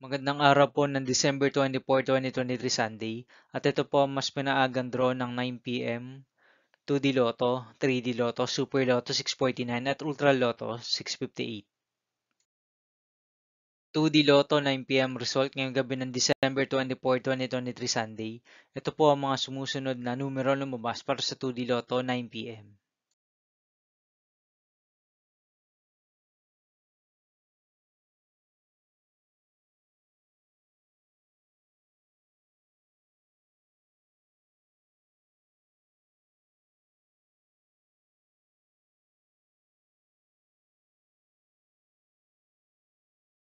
Magandang araw po ng December 24, 2023 Sunday. At ito po ang mas pinaagang draw ng 9 p.m. 2D Lotto, 3D Lotto, Super Lotto 649 at Ultra Lotto 658. 2D Lotto 9 p.m. result ngayong gabi ng December 24, 2023 Sunday. Ito po ang mga sumusunod na numero lumabas para sa 2D Lotto 9 p.m.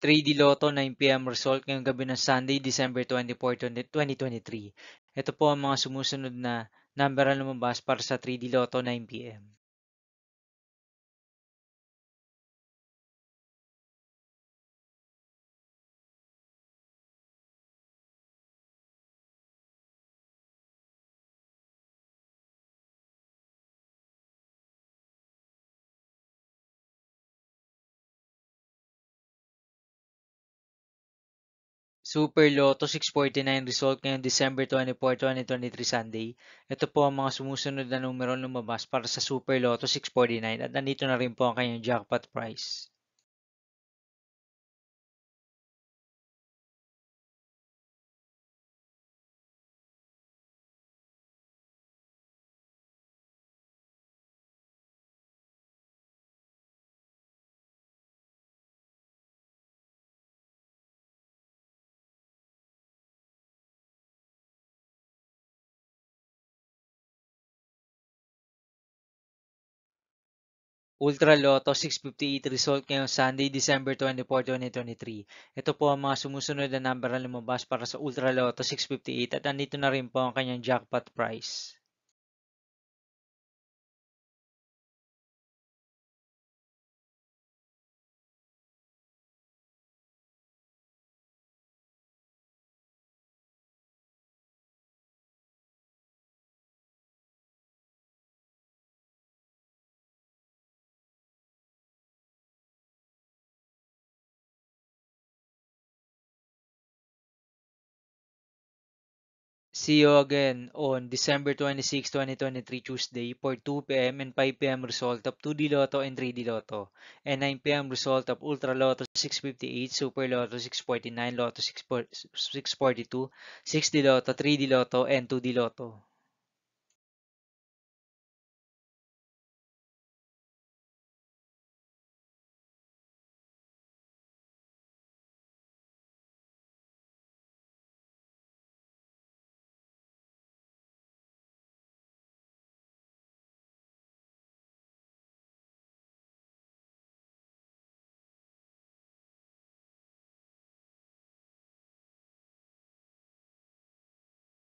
3D Lotto 9 p.m. result ngayong gabi ng Sunday, December 24, 2023. Ito po ang mga sumusunod na number na lumabas para sa 3D Lotto 9 p.m. Super Lotto 649 result ngayong December 24, 2023 Sunday. Ito po ang mga sumusunod na numero lumabas para sa Super Lotto 649 at nandito na rin po ang kanyang jackpot price. Ultra Lotto 658 result ngayong Sunday, December 24, 2023. Ito po ang mga sumusunod na number na lumabas para sa Ultra Lotto 658 at nandito na rin po ang kanyang jackpot price. See you again on December 26, 2023 Tuesday for 2 p.m. and 5 p.m. result of 2D Lotto and 3D Lotto and 9 p.m. result of Ultra Lotto 658, Super Lotto 649, Lotto 642, 6D Lotto, 3D Lotto, and 2D Lotto.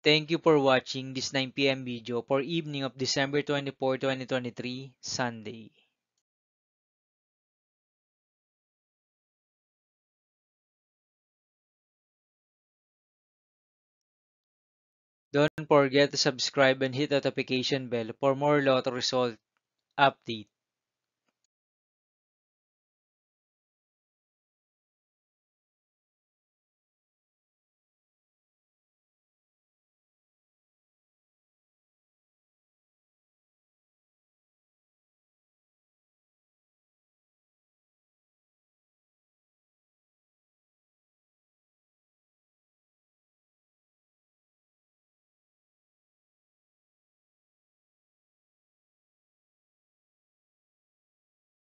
Thank you for watching this 9 p.m. video for evening of December 24, 2023, Sunday. Don't forget to subscribe and hit the notification bell for more lotto result update.